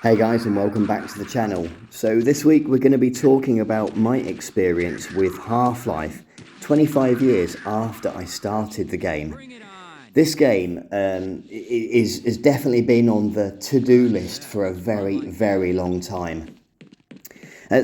Hey guys, and welcome back to the channel. So this week we're going to be talking about my experience with Half-Life 25 years after I started the game. This game is definitely been on the to-do list for a very long time. I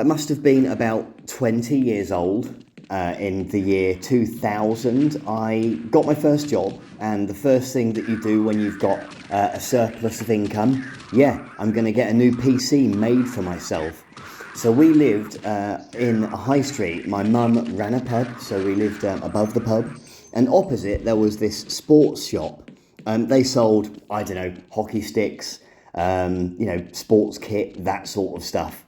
must have been about 20 years old in the year 2000. I got my first job, and the first thing that you do when you've got a surplus of income, I'm going to get a new PC made for myself. So we lived in a high street. My mum ran a pub, so we lived above the pub, and opposite there was this sports shop. They sold, I don't know, hockey sticks, sports kit, that sort of stuff.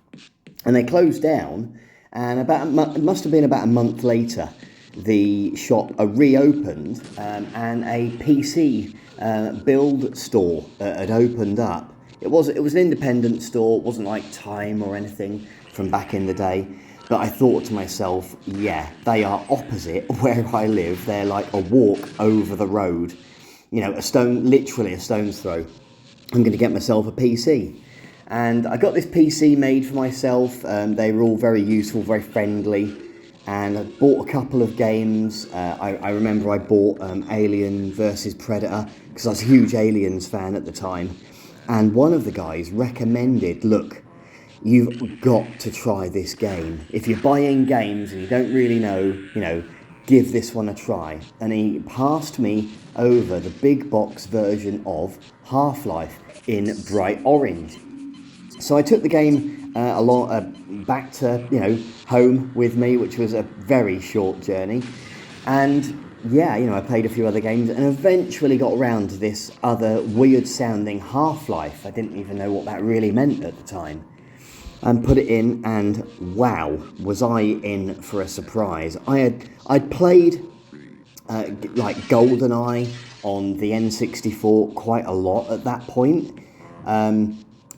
And they closed down, and it must have been about a month later, the shop reopened, and a PC build store had opened up. It was an independent store. It wasn't like Time or anything from back in the day. But I thought to myself, they are opposite where I live. They're like a walk over the road. Literally a stone's throw. I'm going to get myself a PC. And I got this PC made for myself. They were all very useful, very friendly. And I bought a couple of games. I remember I bought Alien versus Predator because I was a huge Aliens fan at the time. And one of the guys recommended, look, you've got to try this game. If you're buying games and you don't really know, give this one a try. And he passed me over the big box version of Half-Life in bright orange. So I took the game back to home with me, which was a very short journey, and I played a few other games and eventually got around to this other weird sounding Half-Life. I didn't even know what that really meant at the time, and put it in, and wow, was I in for a surprise. I'd played like GoldenEye on the N64 quite a lot at that point.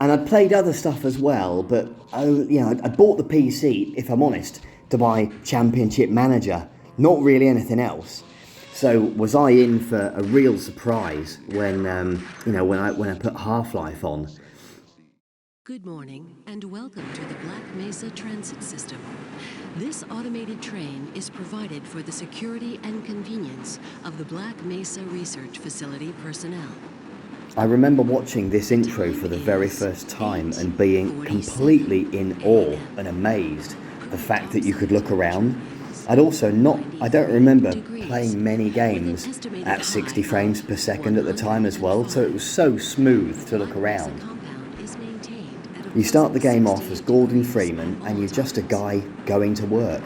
And I'd played other stuff as well, but I bought the PC, if I'm honest, to buy Championship Manager, not really anything else. So was I in for a real surprise when I put Half-Life on? Good morning and welcome to the Black Mesa Transit System. This automated train is provided for the security and convenience of the Black Mesa Research Facility personnel. I remember watching this intro for the very first time and being completely in awe and amazed the fact that you could look around. I don't remember playing many games at 60 frames per second at the time as well, so it was so smooth to look around. You start the game off as Gordon Freeman and you're just a guy going to work.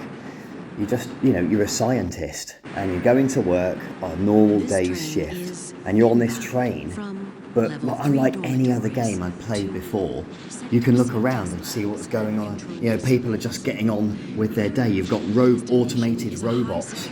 You're a scientist and you're going to work on a normal day's shift and you're on this train. But unlike any other game I'd played before, you can look around and see what's going on. People are just getting on with their day. You've got automated robots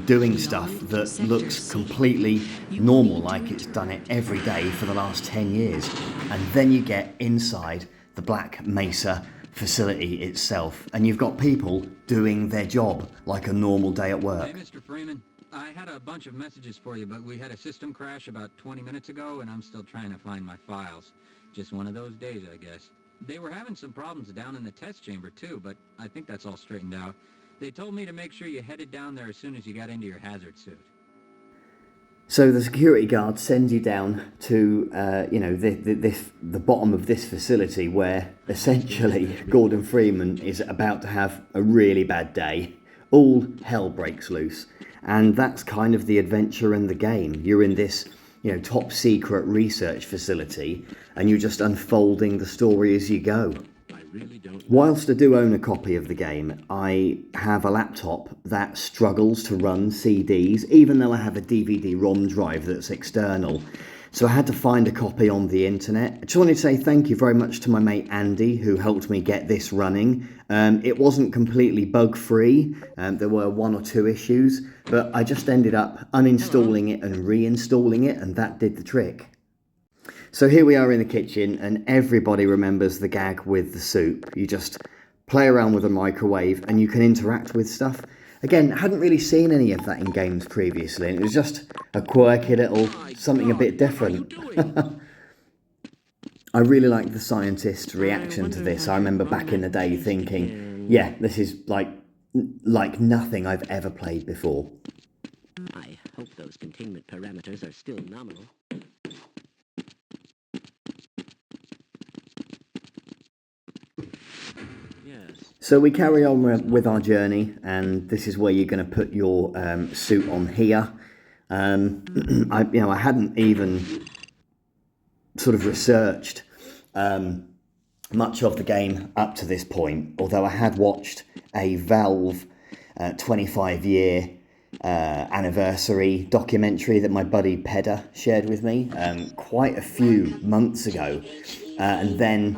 doing stuff that looks completely normal, like it's done it every day for the last 10 years. And then you get inside the Black Mesa facility itself, and you've got people doing their job like a normal day at work. Hey, Mr. Freeman. I had a bunch of messages for you, but we had a system crash about 20 minutes ago, and I'm still trying to find my files. Just one of those days, I guess. They were having some problems down in the test chamber, too, but I think that's all straightened out. They told me to make sure you headed down there as soon as you got into your hazard suit. So the security guard sends you down to, the bottom of this facility where essentially Gordon Freeman is about to have a really bad day. All hell breaks loose. And that's kind of the adventure in the game. You're in this, top secret research facility and you're just unfolding the story as you go. Whilst I do own a copy of the game, I have a laptop that struggles to run CDs, even though I have a DVD-ROM drive that's external. So I had to find a copy on the internet. I just wanted to say thank you very much to my mate Andy, who helped me get this running. It wasn't completely bug-free. There were one or two issues, but I just ended up uninstalling it and reinstalling it, and that did the trick. So here we are in the kitchen, and everybody remembers the gag with the soup. You just play around with a microwave and you can interact with stuff. Again, I hadn't really seen any of that in games previously, and it was just a quirky little something a bit different. I really like the scientist's reaction to this. I remember back in the day thinking, yeah, this is like nothing I've ever played before. I hope those containment parameters are still nominal. So we carry on with our journey, and this is where you're going to put your suit on here. I hadn't even sort of researched much of the game up to this point, although I had watched a Valve 25-year anniversary documentary that my buddy Pedder shared with me quite a few months ago, and then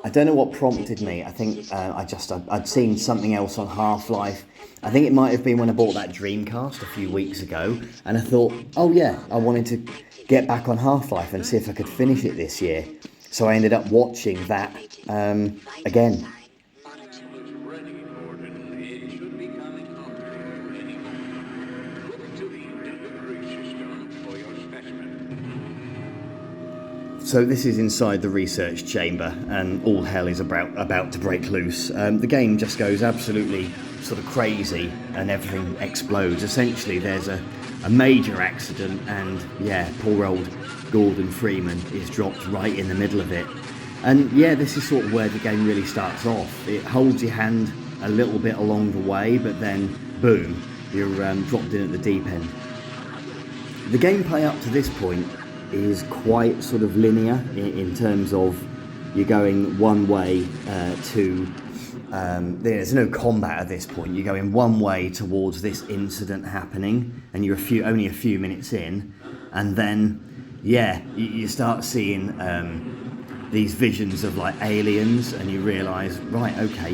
I don't know what prompted me. I think I'd seen something else on Half-Life. I think it might have been when I bought that Dreamcast a few weeks ago, and I thought, oh yeah, I wanted to get back on Half-Life and see if I could finish it this year. So I ended up watching that again. So this is inside the research chamber, and all hell is about to break loose. The game just goes absolutely sort of crazy, and everything explodes. Essentially, there's a major accident, and yeah, poor old Gordon Freeman is dropped right in the middle of it. And yeah, this is sort of where the game really starts off. It holds your hand a little bit along the way, but then boom, you're dropped in at the deep end. The gameplay up to this point is quite sort of linear in terms of you're going one way there's no combat at this point. You're going one way towards this incident happening, and you're only a few minutes in, and then yeah, you start seeing these visions of like aliens, and you realise, right, okay,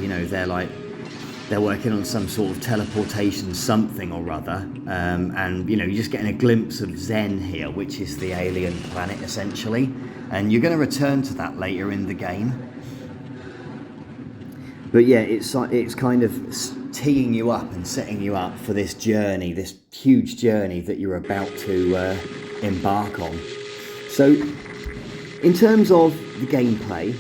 they're working on some sort of teleportation something or other, and you're just getting a glimpse of Zen here, which is the alien planet essentially, and you're going to return to that later in the game. But yeah, it's kind of teeing you up and setting you up for this journey, this huge journey that you're about to embark on. So in terms of the gameplay,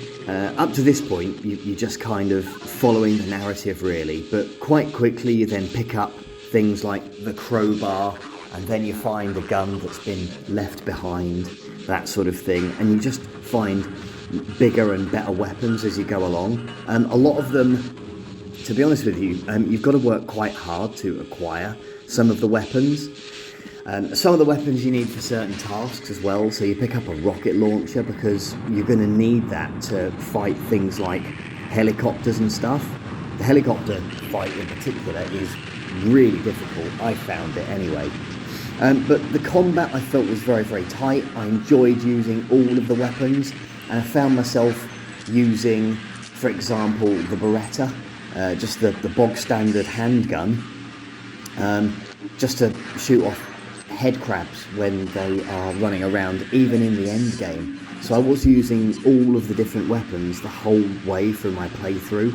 up to this point, you're just kind of following the narrative really, but quite quickly you then pick up things like the crowbar, and then you find the gun that's been left behind, that sort of thing, and you just find bigger and better weapons as you go along. A lot of them, to be honest with you, you've got to work quite hard to acquire some of the weapons. Some of the weapons you need for certain tasks as well, so you pick up a rocket launcher because you're going to need that to fight things like helicopters and stuff. The helicopter fight in particular is really difficult, I found it anyway. But the combat I felt was very, very tight. I enjoyed using all of the weapons, and I found myself using, for example, the Beretta, just the bog standard handgun, just to shoot off head crabs when they are running around, even in the end game. So I was using all of the different weapons the whole way through my playthrough.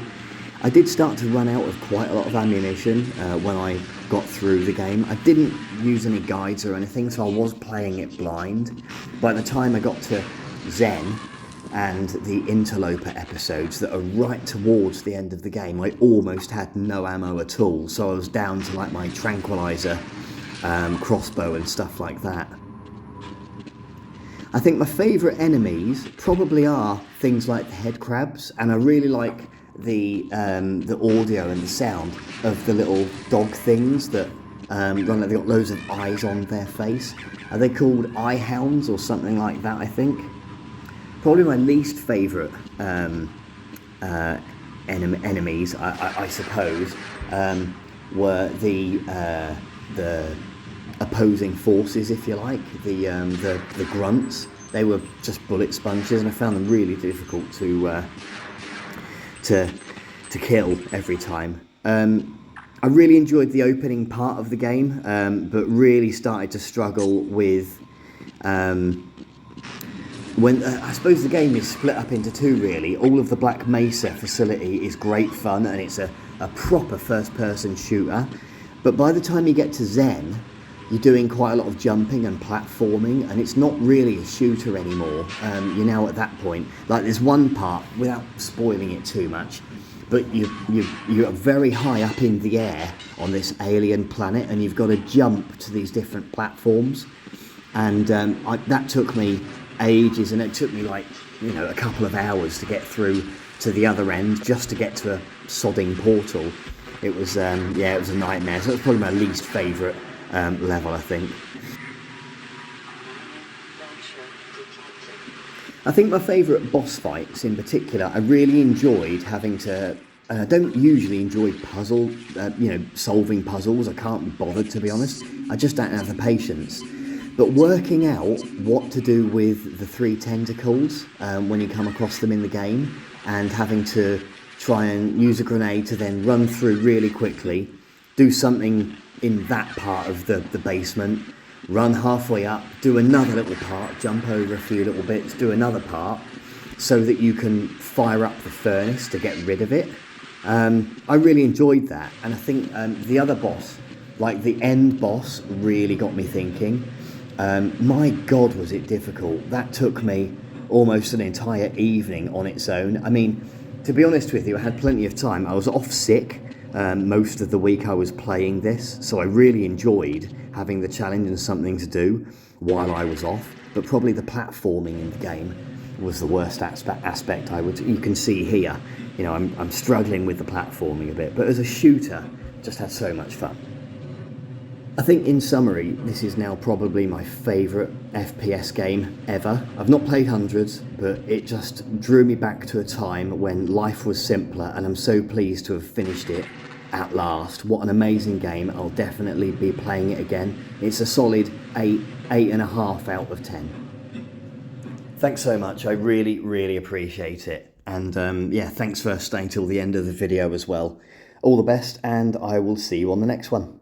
I did start to run out of quite a lot of ammunition when I got through the game. I didn't use any guides or anything, so I was playing it blind. By the time I got to Zen and the Interloper episodes that are right towards the end of the game, I almost had no ammo at all, so I was down to like my tranquilizer crossbow and stuff like that. I think my favourite enemies probably are things like the head crabs, and I really like the audio and the sound of the little dog things that they've got loads of eyes on their face. Are they called eye hounds or something like that, I think? Probably my least favourite enemies, I suppose, were the opposing forces, if you like, the grunts. They were just bullet sponges, and I found them really difficult to kill every time. I really enjoyed the opening part of the game, but really started to struggle with when I suppose the game is split up into two really. All of the Black Mesa facility is great fun, and it's a proper first-person shooter. But by the time you get to Zen, you're doing quite a lot of jumping and platforming, and it's not really a shooter anymore. You're now at that point. Like, there's one part, without spoiling it too much, but you're very high up in the air on this alien planet, and you've got to jump to these different platforms. And that took me ages, and it took me like, you know, a couple of hours to get through to the other end, just to get to a sodding portal. It was, yeah, it was a nightmare. So it was probably my least favourite level, I think. I think my favourite boss fights in particular, I really enjoyed having to, and I don't usually enjoy solving puzzles. I can't be bothered, to be honest. I just don't have the patience. But working out what to do with the 3 tentacles when you come across them in the game, and having to try and use a grenade to then run through really quickly, do something in that part of the basement, run halfway up, do another little part, jump over a few little bits, do another part, so that you can fire up the furnace to get rid of it. I really enjoyed that, and I think the other boss, like the end boss, really got me thinking. My God, was it difficult. That took me almost an entire evening on its own. I mean, to be honest with you, I had plenty of time. I was off sick most of the week I was playing this, so I really enjoyed having the challenge and something to do while I was off. But probably the platforming in the game was the worst aspect. You can see here, you know, I'm struggling with the platforming a bit, but as a shooter, just had so much fun. I think in summary, this is now probably my favourite FPS game ever. I've not played hundreds, but it just drew me back to a time when life was simpler, and I'm so pleased to have finished it at last. What an amazing game. I'll definitely be playing it again. It's a solid 8.5 out of 10. Thanks so much. I really, really appreciate it. And yeah, thanks for staying till the end of the video as well. All the best, and I will see you on the next one.